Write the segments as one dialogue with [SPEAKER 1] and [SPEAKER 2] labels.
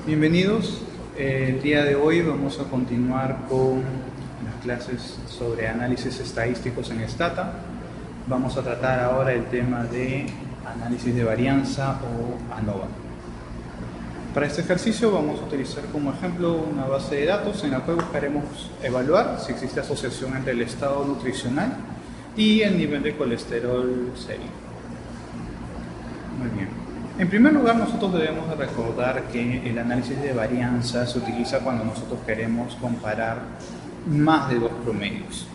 [SPEAKER 1] Bienvenidos. El día de hoy vamos a continuar con las clases sobre análisis estadísticos en Stata. Vamos a tratar ahora el tema de análisis de varianza o ANOVA. Para este ejercicio vamos a utilizar como ejemplo una base de datos en la cual buscaremos evaluar si existe asociación entre el estado nutricional y el nivel de colesterol serio. Muy bien. En primer lugar, nosotros debemos de recordar que el análisis de varianza se utiliza cuando nosotros queremos comparar más de dos promedios.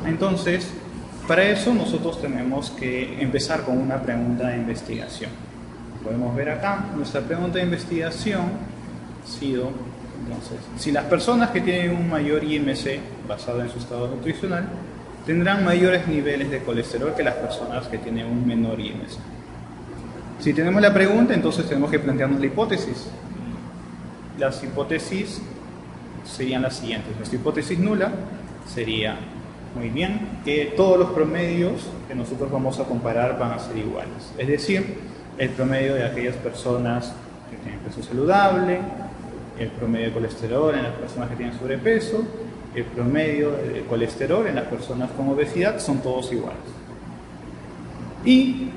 [SPEAKER 1] Entonces, para eso nosotros tenemos que empezar con una pregunta de investigación. Podemos ver acá, nuestra pregunta de investigación ha sido, entonces, si las personas que tienen un mayor IMC basado en su estado nutricional tendrán mayores niveles de colesterol que las personas que tienen un menor IMC. Si tenemos la pregunta, entonces tenemos que plantearnos la hipótesis. Las hipótesis serían las siguientes. Nuestra hipótesis nula sería, muy bien, que todos los promedios que nosotros vamos a comparar van a ser iguales. Es decir, el promedio de aquellas personas que tienen peso saludable, el promedio de colesterol en las personas que tienen sobrepeso, el promedio de colesterol en las personas con obesidad, son todos iguales. Y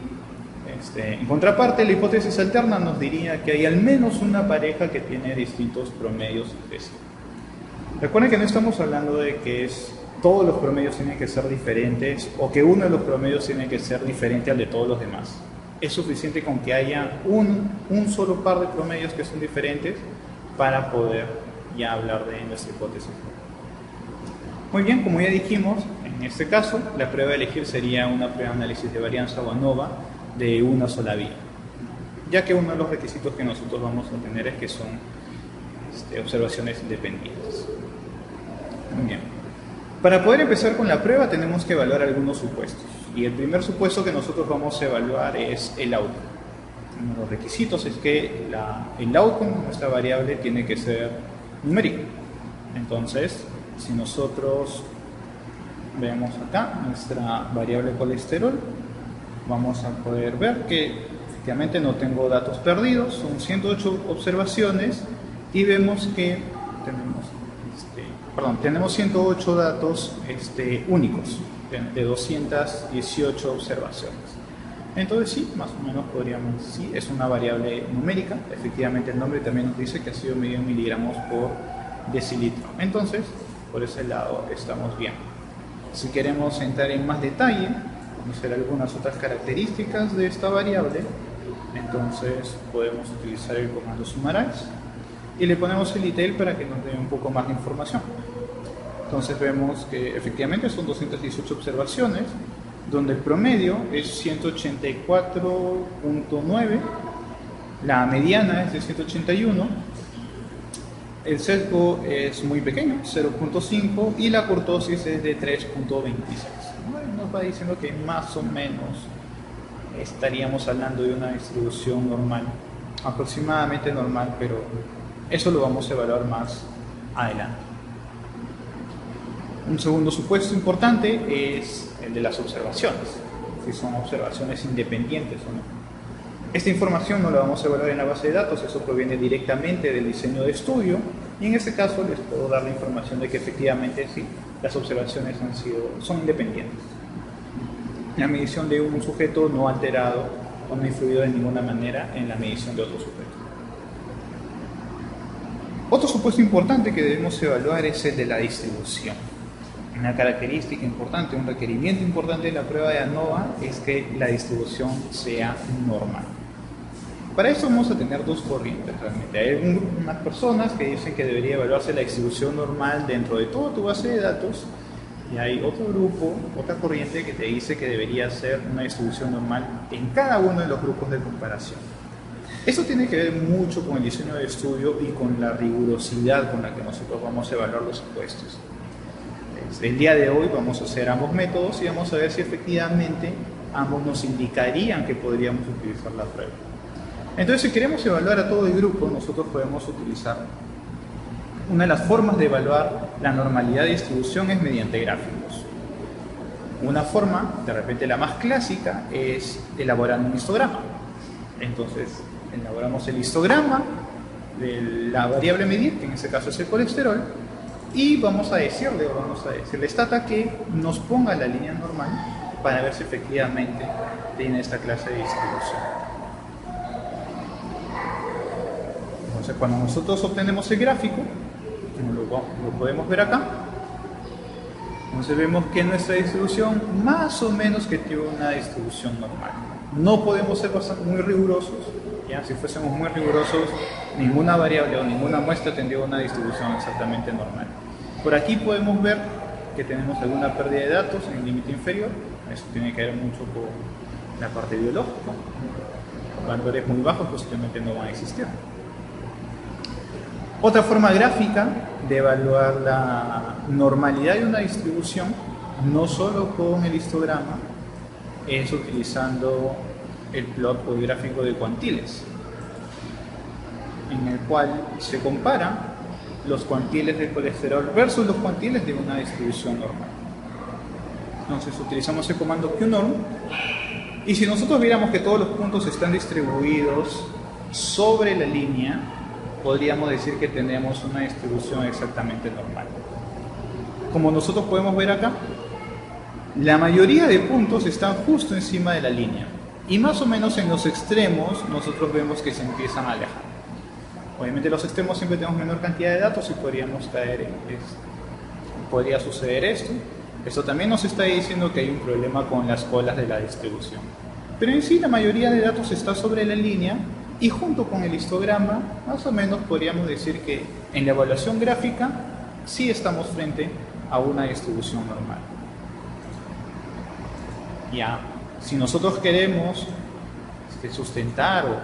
[SPEAKER 1] en contraparte, la hipótesis alterna nos diría que hay al menos una pareja que tiene distintos promedios de sí. Recuerden que no estamos hablando de que todos los promedios tienen que ser diferentes o que uno de los promedios tiene que ser diferente al de todos los demás. Es suficiente con que haya un solo par de promedios que son diferentes para poder ya hablar de nuestra hipótesis. Muy bien, como ya dijimos, en este caso, la prueba a elegir sería una prueba de análisis de varianza o ANOVA de una sola vía, ya que uno de los requisitos que nosotros vamos a tener es que son observaciones independientes. Muy bien. Para poder empezar con la prueba tenemos que evaluar algunos supuestos, y el primer supuesto que nosotros vamos a evaluar es el outcome. Uno de los requisitos es que el outcome, nuestra variable, tiene que ser numérico. Entonces, si nosotros vemos acá nuestra variable colesterol, vamos a poder ver que efectivamente no tengo datos perdidos, son 108 observaciones y vemos que tenemos 108 datos únicos de 218 observaciones. Entonces sí, más o menos podríamos decir, es una variable numérica. Efectivamente el nombre también nos dice que ha sido medido en miligramos por decilitro. Entonces, por ese lado estamos bien. Si queremos entrar en más detalle, conocer algunas otras características de esta variable, entonces podemos utilizar el comando summarize y le ponemos el detail para que nos dé un poco más de información. Entonces vemos que efectivamente son 218 observaciones, donde el promedio es 184.9, la mediana es de 181, el sesgo es muy pequeño, 0.5, y la kurtosis es de 3.26. Nos va diciendo que más o menos estaríamos hablando de una distribución normal, aproximadamente normal, pero eso lo vamos a evaluar más adelante. Un segundo supuesto importante es el de las observaciones, si son observaciones independientes o no. Esta información no la vamos a evaluar en la base de datos, eso proviene directamente del diseño de estudio, y en este caso les puedo dar la información de que efectivamente sí, las observaciones son independientes. La medición de un sujeto no ha alterado o no ha influido de ninguna manera en la medición de otro sujeto. Otro supuesto importante que debemos evaluar es el de la distribución. Una característica importante, un requerimiento importante de la prueba de ANOVA es que la distribución sea normal. Para eso vamos a tener dos corrientes realmente. Hay unas personas que dicen que debería evaluarse la distribución normal dentro de toda tu base de datos, y hay otro grupo, otra corriente que te dice que debería ser una distribución normal en cada uno de los grupos de comparación. Eso tiene que ver mucho con el diseño de estudio y con la rigurosidad con la que nosotros vamos a evaluar los supuestos. El día de hoy vamos a hacer ambos métodos y vamos a ver si efectivamente ambos nos indicarían que podríamos utilizar la prueba. Entonces, si queremos evaluar a todo el grupo, nosotros podemos utilizar una de las formas de evaluar la normalidad de distribución es mediante gráficos. Una forma, de repente la más clásica, es elaborar un histograma. Entonces, elaboramos el histograma de la variable a medir, que en este caso es el colesterol, y vamos a decirle Stata que nos ponga la línea normal para ver si efectivamente tiene esta clase de distribución. Entonces, cuando nosotros obtenemos el gráfico, lo podemos ver acá, entonces vemos que nuestra distribución más o menos que tiene una distribución normal. No podemos ser muy rigurosos, ¿ya? Si fuésemos muy rigurosos, ninguna variable o ninguna muestra tendría una distribución exactamente normal. Por aquí podemos ver que tenemos alguna pérdida de datos en el límite inferior. Eso tiene que ver mucho con la parte biológica. Valores muy bajos posiblemente no van a existir. Otra forma gráfica de evaluar la normalidad de una distribución, no solo con el histograma, es utilizando el plot o el gráfico de cuantiles, en el cual se compara los cuantiles de colesterol versus los cuantiles de una distribución normal. Entonces utilizamos el comando qnorm, y si nosotros viéramos que todos los puntos están distribuidos sobre la línea, podríamos decir que tenemos una distribución exactamente normal. Como nosotros podemos ver acá, la mayoría de puntos están justo encima de la línea, y más o menos en los extremos nosotros vemos que se empiezan a alejar. Obviamente en los extremos siempre tenemos menor cantidad de datos y podría suceder esto. Esto también nos está diciendo que hay un problema con las colas de la distribución. Pero en sí la mayoría de datos está sobre la línea, y junto con el histograma, más o menos podríamos decir que en la evaluación gráfica sí estamos frente a una distribución normal. Ya, si nosotros queremos sustentar o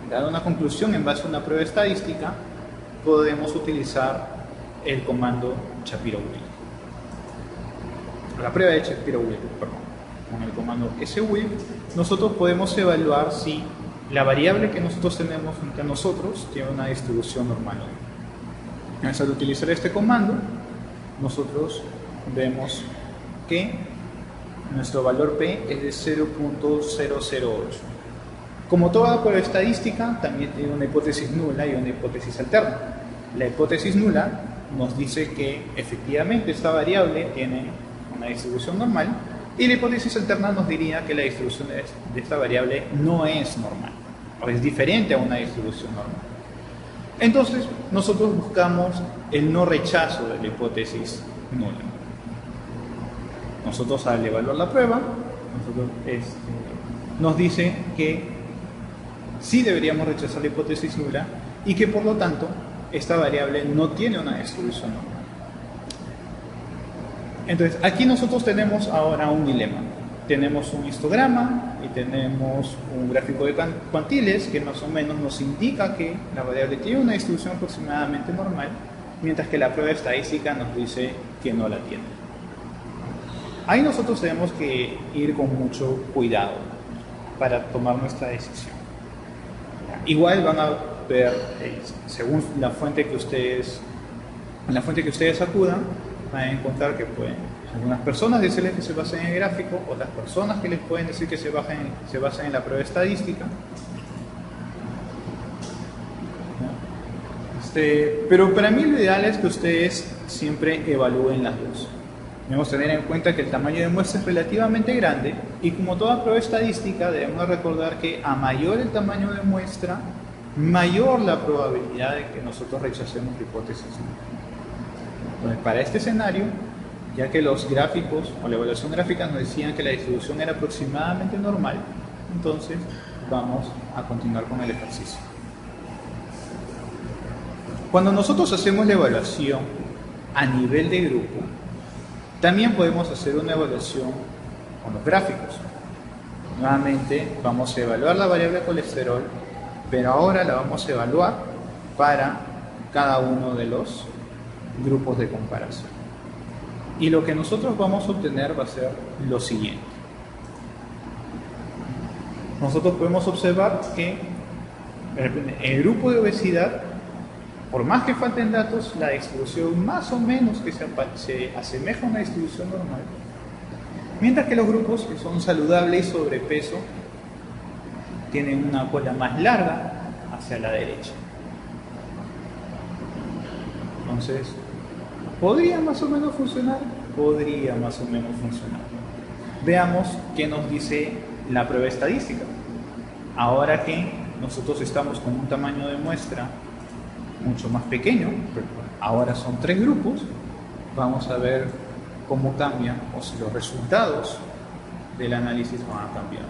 [SPEAKER 1] dar una conclusión en base a una prueba estadística, podemos utilizar el comando Shapiro-Wilk. La prueba de Shapiro-Wilk, perdón. Con el comando swilk, nosotros podemos evaluar si la variable que nosotros tenemos frente a nosotros tiene una distribución normal. Al utilizar este comando, nosotros vemos que nuestro valor P es de 0.008. Como toda prueba estadística, también tiene una hipótesis nula y una hipótesis alterna. La hipótesis nula nos dice que efectivamente esta variable tiene una distribución normal, y la hipótesis alterna nos diría que la distribución de esta variable no es normal, o es diferente a una distribución normal. Entonces, nosotros buscamos el no rechazo de la hipótesis nula. Nosotros, al evaluar la prueba, nos dice que sí deberíamos rechazar la hipótesis nula y que, por lo tanto, esta variable no tiene una distribución normal. Entonces, aquí nosotros tenemos ahora un dilema. Tenemos un histograma y tenemos un gráfico de cuantiles que más o menos nos indica que la variable tiene una distribución aproximadamente normal, mientras que la prueba estadística nos dice que no la tiene. Ahí nosotros tenemos que ir con mucho cuidado para tomar nuestra decisión. Igual van a ver, según la fuente que ustedes acudan, van a encontrar que algunas personas decirles que se basen en el gráfico, otras personas que les pueden decir que se basen en la prueba estadística. Pero para mí lo ideal es que ustedes siempre evalúen las dos. Debemos tener en cuenta que el tamaño de muestra es relativamente grande, y como toda prueba estadística debemos recordar que a mayor el tamaño de muestra, mayor la probabilidad de que nosotros rechacemos la hipótesis. Entonces, para este escenario, ya que los gráficos o la evaluación gráfica nos decían que la distribución era aproximadamente normal, entonces vamos a continuar con el ejercicio. Cuando nosotros hacemos la evaluación a nivel de grupo, también podemos hacer una evaluación con los gráficos. Nuevamente vamos a evaluar la variable colesterol, pero ahora la vamos a evaluar para cada uno de los grupos de comparación. Y lo que nosotros vamos a obtener va a ser lo siguiente. Nosotros podemos observar que en el grupo de obesidad, por más que falten datos, la distribución más o menos que se asemeja a una distribución normal, mientras que los grupos que son saludables y sobrepeso tienen una cola más larga hacia la derecha. Entonces, ¿podría más o menos funcionar? Podría más o menos funcionar. Veamos qué nos dice la prueba estadística. Ahora que nosotros estamos con un tamaño de muestra mucho más pequeño, ahora son 3 grupos, vamos a ver cómo cambian o si los resultados del análisis van a cambiar.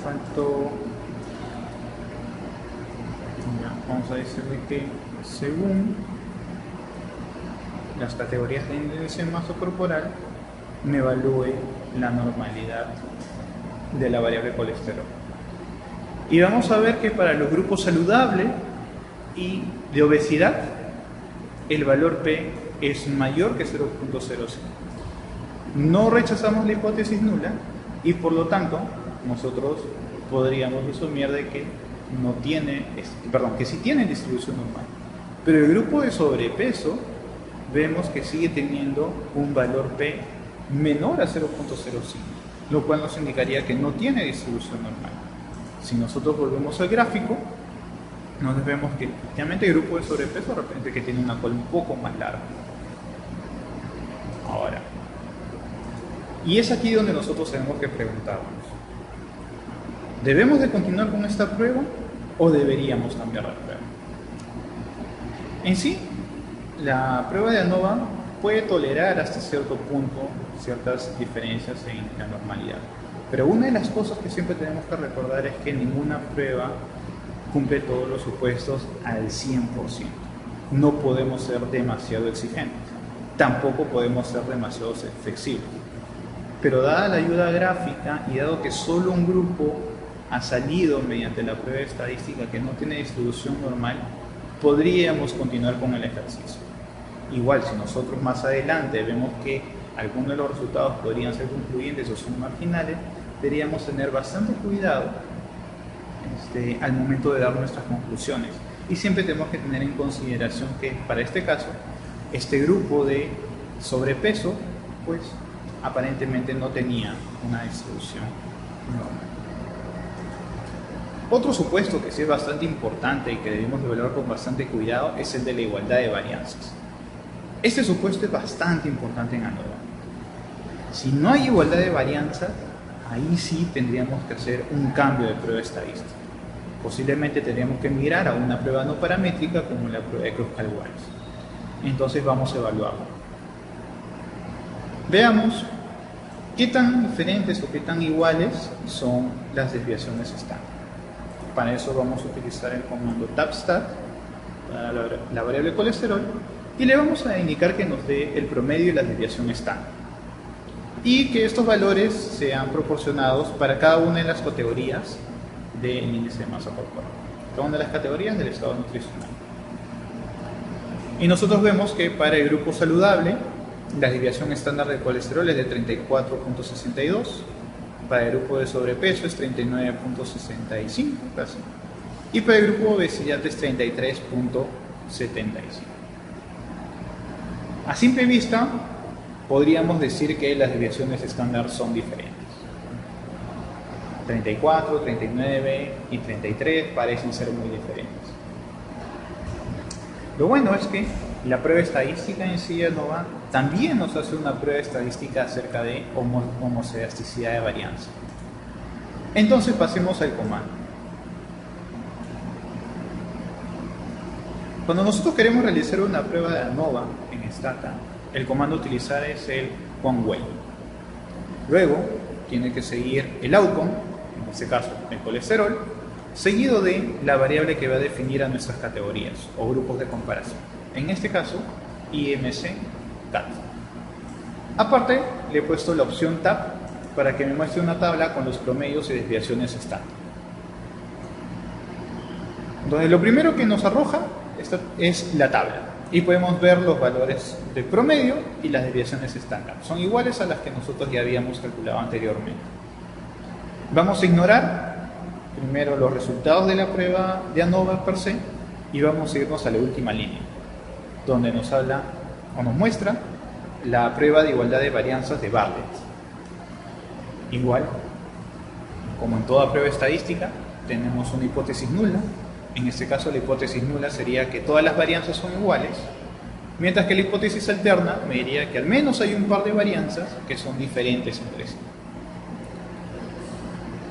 [SPEAKER 1] Faltó. Vamos a decirle que según las categorías de índice de masa corporal me evalúe la normalidad de la variable colesterol. Y vamos a ver que para los grupos saludables y de obesidad el valor P es mayor que 0.05. No rechazamos la hipótesis nula y por lo tanto nosotros podríamos asumir de que no tiene, que sí tiene distribución normal. Pero el grupo de sobrepeso vemos que sigue teniendo un valor P menor a 0.05, lo cual nos indicaría que no tiene distribución normal. Si nosotros volvemos al gráfico, nos vemos que efectivamente el grupo de sobrepeso de repente que tiene una cola un poco más larga. Ahora, y es aquí donde nosotros tenemos que preguntarnos: ¿debemos de continuar con esta prueba o deberíamos cambiar la prueba? En sí, la prueba de ANOVA puede tolerar hasta cierto punto ciertas diferencias en la normalidad. Pero una de las cosas que siempre tenemos que recordar es que ninguna prueba cumple todos los supuestos al 100%. No podemos ser demasiado exigentes, tampoco podemos ser demasiado flexibles. Pero dada la ayuda gráfica y dado que solo un grupo ha salido mediante la prueba estadística que no tiene distribución normal, podríamos continuar con el ejercicio. Igual, si nosotros más adelante vemos que algunos de los resultados podrían ser concluyentes o son marginales, deberíamos tener bastante cuidado al momento de dar nuestras conclusiones. Y siempre tenemos que tener en consideración que para este caso, este grupo de sobrepeso, pues aparentemente no tenía una distribución normal. Otro supuesto que sí es bastante importante y que debemos evaluar con bastante cuidado es el de la igualdad de varianzas. Este supuesto es bastante importante en ANOVA. Si no hay igualdad de varianzas, ahí sí tendríamos que hacer un cambio de prueba estadística. Posiblemente tendríamos que migrar a una prueba no paramétrica como la prueba de Creutzfeldt-Waltz. Entonces vamos a evaluarlo. Veamos qué tan diferentes o qué tan iguales son las desviaciones estándar. Para eso vamos a utilizar el comando tabstat para la variable colesterol y le vamos a indicar que nos dé el promedio y la desviación estándar y que estos valores sean proporcionados para cada una de las categorías del índice de masa corporal, cada una de las categorías del estado nutricional. Y nosotros vemos que para el grupo saludable la desviación estándar del colesterol es de 34.62, para el grupo de sobrepeso es 39.65 casi, y para el grupo de obesidad es 33.75. A simple vista podríamos decir que las desviaciones estándar son diferentes. 34, 39 y 33 parecen ser muy diferentes. Lo bueno es que la prueba estadística en sí ANOVA también nos hace una prueba estadística acerca de homocedasticidad de varianza. Entonces pasemos al comando. Cuando nosotros queremos realizar una prueba de ANOVA en Stata, el comando a utilizar es el Conway. Luego tiene que seguir el outcome, en este caso el colesterol, seguido de la variable que va a definir a nuestras categorías o grupos de comparación. En este caso, IMC CAT. Aparte, le he puesto la opción Tab para que me muestre una tabla con los promedios y desviaciones estándar. Entonces, lo primero que nos arroja es la tabla y podemos ver los valores de promedio y las desviaciones estándar. Son iguales a las que nosotros ya habíamos calculado anteriormente. Vamos a ignorar primero los resultados de la prueba de ANOVA per se y vamos a irnos a la última línea. donde nos habla o nos muestra la prueba de igualdad de varianzas de Bartlett. Igual, como en toda prueba estadística, tenemos una hipótesis nula. En este caso, la hipótesis nula sería que todas las varianzas son iguales, mientras que la hipótesis alterna me diría que al menos hay un par de varianzas que son diferentes entre sí.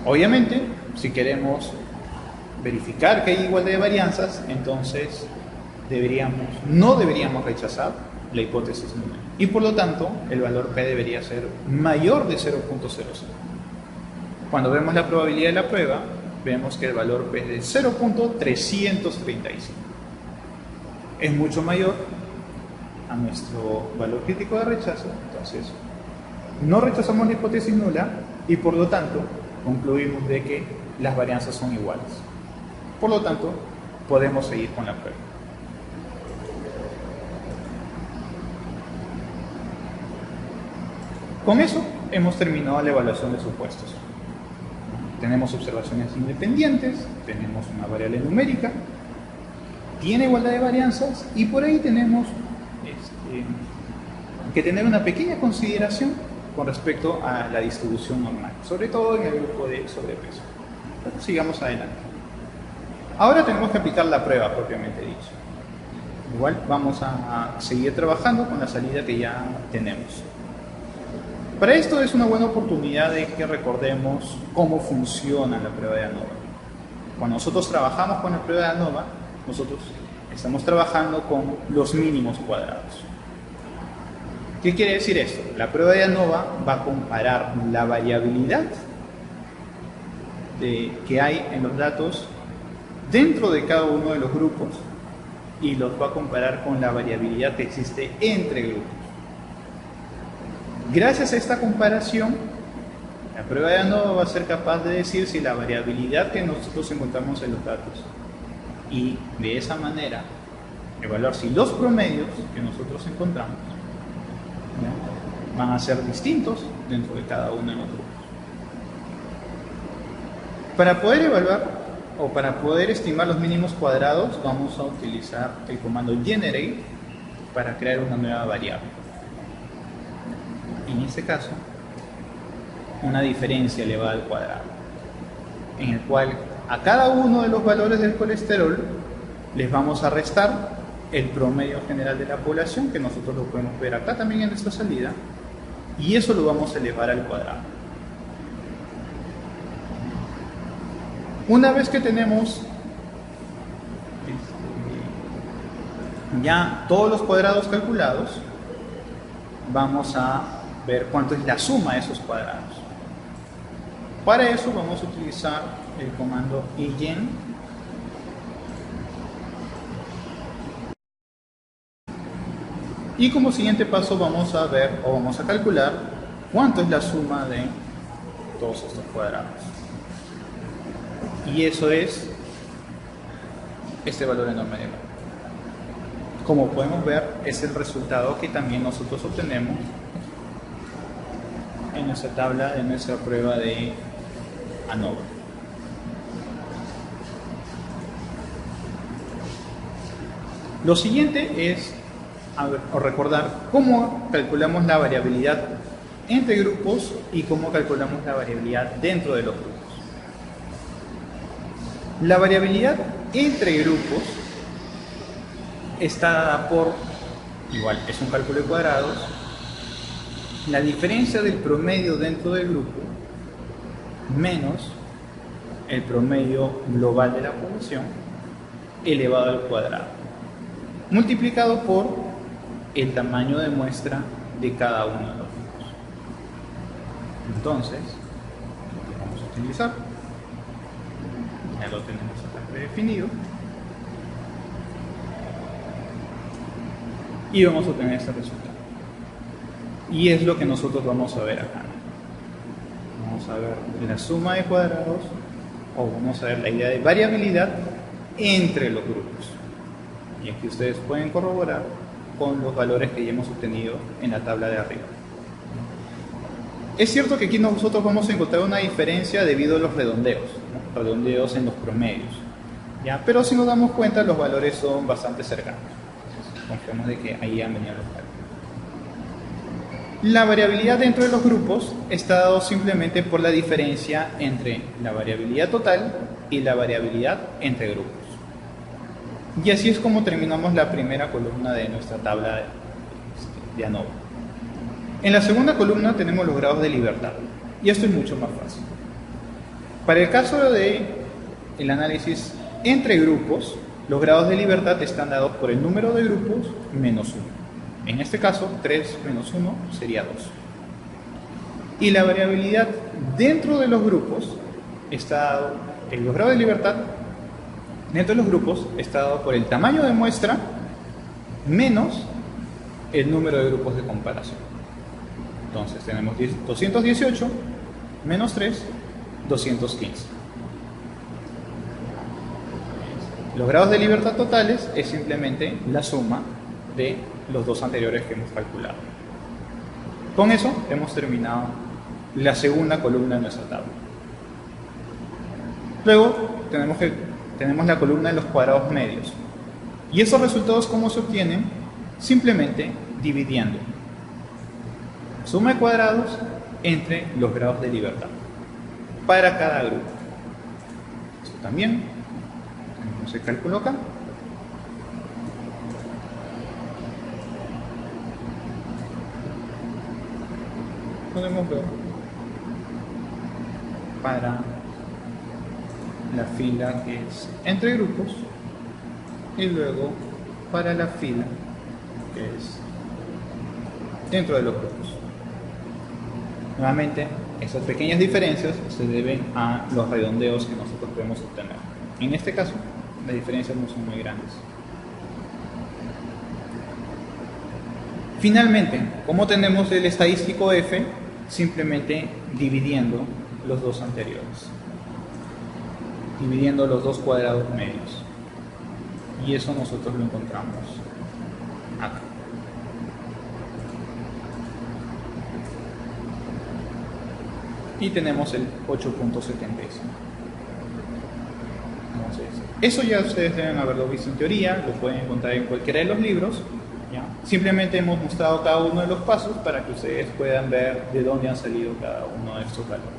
[SPEAKER 1] Obviamente, si queremos verificar que hay igualdad de varianzas, entonces no deberíamos rechazar la hipótesis nula. Y por lo tanto, el valor P debería ser mayor de 0.00. Cuando vemos la probabilidad de la prueba, vemos que el valor P es de 0.335. Es mucho mayor a nuestro valor crítico de rechazo, entonces no rechazamos la hipótesis nula y por lo tanto concluimos de que las varianzas son iguales. Por lo tanto, podemos seguir con la prueba. Con eso hemos terminado la evaluación de supuestos. Tenemos observaciones independientes, tenemos una variable numérica, tiene igualdad de varianzas y por ahí tenemos que tener una pequeña consideración con respecto a la distribución normal, sobre todo en el grupo de sobrepeso. Pero sigamos adelante. Ahora tenemos que aplicar la prueba propiamente dicho. Igual vamos a seguir trabajando con la salida que ya tenemos. Para esto es una buena oportunidad de que recordemos cómo funciona la prueba de ANOVA. Cuando nosotros trabajamos con la prueba de ANOVA, nosotros estamos trabajando con los mínimos cuadrados. ¿Qué quiere decir esto? La prueba de ANOVA va a comparar la variabilidad que hay en los datos dentro de cada uno de los grupos y los va a comparar con la variabilidad que existe entre grupos. Gracias a esta comparación, la prueba de ANOVA va a ser capaz de decir si la variabilidad que nosotros encontramos en los datos y de esa manera evaluar si los promedios que nosotros encontramos van a ser distintos dentro de cada uno de los grupos. Para poder evaluar o para poder estimar los mínimos cuadrados vamos a utilizar el comando generate para crear una nueva variable. En este caso, una diferencia elevada al cuadrado, en el cual a cada uno de los valores del colesterol les vamos a restar el promedio general de la población, que nosotros lo podemos ver acá también en nuestra salida, y eso lo vamos a elevar al cuadrado. Una vez que tenemos ya todos los cuadrados calculados, vamos a ver cuánto es la suma de esos cuadrados. Para eso vamos a utilizar el comando igen y como siguiente paso vamos a ver o vamos a calcular cuánto es la suma de todos estos cuadrados. Y eso es este valor enorme de valor. Como podemos ver, es el resultado que también nosotros obtenemos en nuestra tabla de nuestra prueba de ANOVA. Lo siguiente es recordar cómo calculamos la variabilidad entre grupos y cómo calculamos la variabilidad dentro de los grupos. La variabilidad entre grupos está dada por, igual, es un cálculo de cuadrados, la diferencia del promedio dentro del grupo menos el promedio global de la población elevado al cuadrado, multiplicado por el tamaño de muestra de cada uno de los grupos. Entonces, lo que vamos a utilizar, ya lo tenemos acá predefinido, y vamos a obtener este resultado. Y es lo que nosotros vamos a ver acá. Vamos a ver la suma de cuadrados, o vamos a ver la idea de variabilidad entre los grupos. Y aquí ustedes pueden corroborar con los valores que ya hemos obtenido en la tabla de arriba. Es cierto que aquí nosotros vamos a encontrar una diferencia debido a los redondeos, ¿no? Redondeos en los promedios, ¿ya? Pero si nos damos cuenta los valores son bastante cercanos. confiamos de que ahí han venido los cálculos. La variabilidad dentro de los grupos está dado simplemente por la diferencia entre la variabilidad total y la variabilidad entre grupos. Y así es como terminamos la primera columna de nuestra tabla de ANOVA. En la segunda columna tenemos los grados de libertad, y esto es mucho más fácil. Para el caso del análisis entre grupos, los grados de libertad están dados por el número de grupos menos 1. En este caso, 3 menos 1 sería 2. Y la variabilidad dentro de los grupos está dado, los grados de libertad dentro de los grupos está dado por el tamaño de muestra menos el número de grupos de comparación. Entonces tenemos 218 menos 3, 215. Los grados de libertad totales es simplemente la suma de los dos anteriores que hemos calculado. Con eso hemos terminado la segunda columna de nuestra tabla. Luego tenemos la columna de los cuadrados medios. ¿Y esos resultados cómo se obtienen? Simplemente dividiendo suma de cuadrados entre los grados de libertad para cada grupo. Eso también tenemos el cálculo acá. Podemos ver para la fila que es entre grupos y luego para la fila que es dentro de los grupos. Nuevamente, esas pequeñas diferencias se deben a los redondeos que nosotros podemos obtener. En este caso, las diferencias no son muy grandes. Finalmente, ¿cómo tenemos el estadístico F? Simplemente dividiendo los dos anteriores, dividiendo los dos cuadrados medios, y eso nosotros lo encontramos acá. Y tenemos el 8.75. Entonces, eso ya ustedes deben haberlo visto en teoría, lo pueden encontrar en cualquiera de los libros. ¿Ya? Simplemente hemos mostrado cada uno de los pasos para que ustedes puedan ver de dónde han salido cada uno de estos valores.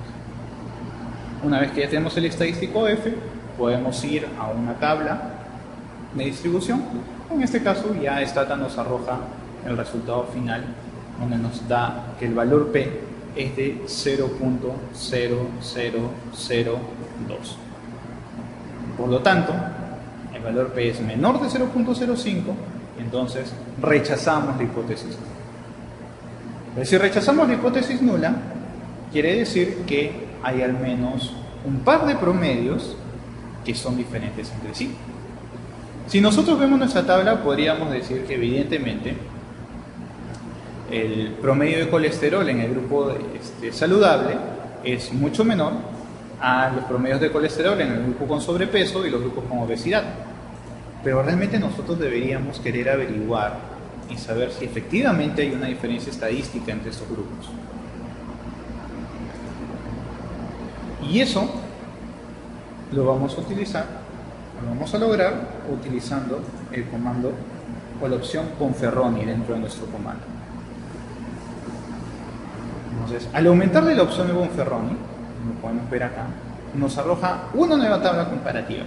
[SPEAKER 1] Una vez que ya tenemos el estadístico F, podemos ir a una tabla de distribución. En este caso ya Stata nos arroja el resultado final, donde nos da que el valor P es de 0.0002. Por lo tanto, el valor P es menor de 0.05, entonces rechazamos la hipótesis nula. Pero si rechazamos la hipótesis nula, quiere decir que hay al menos un par de promedios que son diferentes entre sí. Si nosotros vemos nuestra tabla, podríamos decir que evidentemente el promedio de colesterol en el grupo saludable es mucho menor a los promedios de colesterol en el grupo con sobrepeso y los grupos con obesidad. Pero realmente nosotros deberíamos querer averiguar y saber si efectivamente hay una diferencia estadística entre estos grupos. Y eso lo vamos a utilizar, lo vamos a lograr utilizando el comando o la opción Bonferroni dentro de nuestro comando. Entonces, al aumentarle la opción de Bonferroni, como podemos ver acá, nos arroja una nueva tabla comparativa.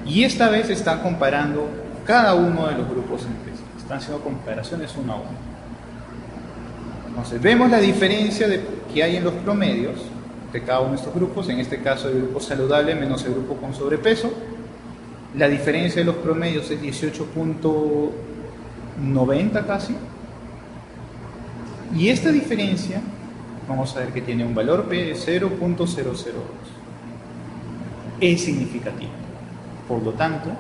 [SPEAKER 1] Y esta vez están comparando cada uno de los grupos entre sí. Están haciendo comparaciones uno a uno. Entonces, vemos la diferencia que hay en los promedios de cada uno de estos grupos. En este caso, el grupo saludable menos el grupo con sobrepeso. La diferencia de los promedios es 18.90 casi. Y esta diferencia, vamos a ver que tiene un valor P de 0.002. Es significativo. Por lo tanto,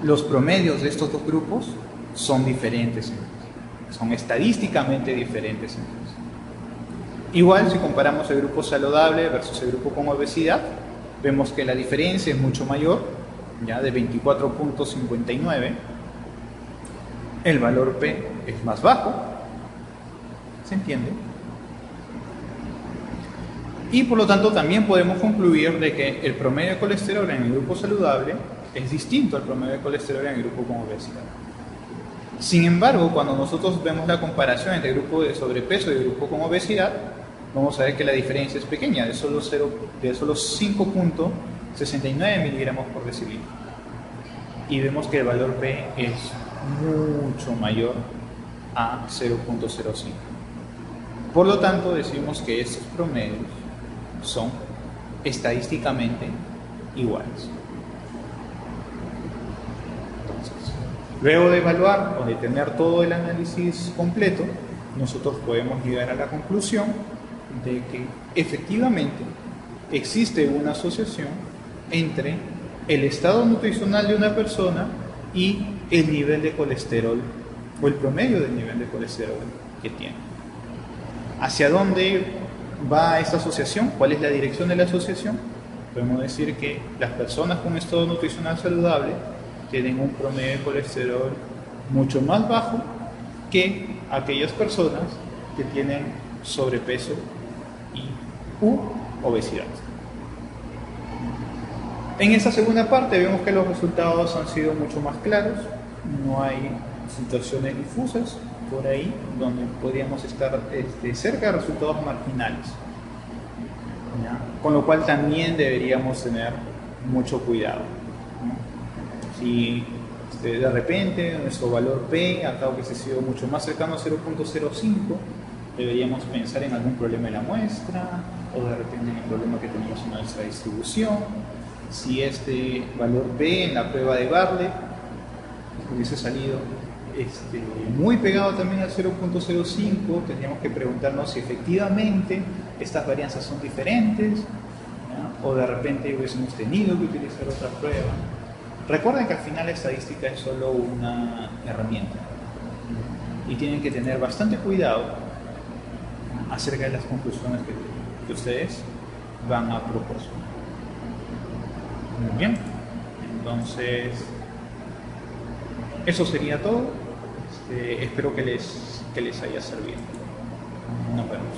[SPEAKER 1] los promedios de estos dos grupos son diferentes entre sí. Son estadísticamente diferentes entre sí. Igual, si comparamos el grupo saludable versus el grupo con obesidad, vemos que la diferencia es mucho mayor, ya de 24.59. El valor P es más bajo, ¿se entiende? Y por lo tanto también podemos concluir de que el promedio de colesterol en el grupo saludable es distinto al promedio de colesterol en el grupo con obesidad. Sin embargo, cuando nosotros vemos la comparación entre el grupo de sobrepeso y el grupo con obesidad, vamos a ver que la diferencia es pequeña, de solo 5.69 miligramos por decilitro. Y vemos que el valor P es mucho mayor a 0.05. Por lo tanto, decimos que estos promedios son estadísticamente iguales. Entonces, luego de evaluar o de tener todo el análisis completo, nosotros podemos llegar a la conclusión de que efectivamente existe una asociación entre el estado nutricional de una persona y el nivel de colesterol o el promedio del nivel de colesterol que tiene. ¿Hacia dónde va esta asociación? ¿Cuál es la dirección de la asociación? Podemos decir que las personas con estado nutricional saludable tienen un promedio de colesterol mucho más bajo que aquellas personas que tienen sobrepeso u obesidad. En esa segunda parte vemos que los resultados han sido mucho más claros, no hay situaciones difusas por ahí donde podríamos estar cerca de resultados marginales, ¿ya? Con lo cual también deberíamos tener mucho cuidado, ¿no? Si de repente nuestro valor P acá hubiese sido mucho más cercano a 0.05, deberíamos pensar en algún problema en la muestra o de repente en el problema que tenemos en nuestra distribución. Si este valor P en la prueba de Bartlett hubiese salido muy pegado también al 0.05, tendríamos que preguntarnos si efectivamente estas varianzas son diferentes, ¿ya? O de repente hubiésemos tenido que utilizar otra prueba. Recuerden que al final la estadística es solo una herramienta y tienen que tener bastante cuidado acerca de las conclusiones que ustedes van a proporcionar. Muy bien, entonces eso sería todo. Espero que les haya servido. Nos vemos.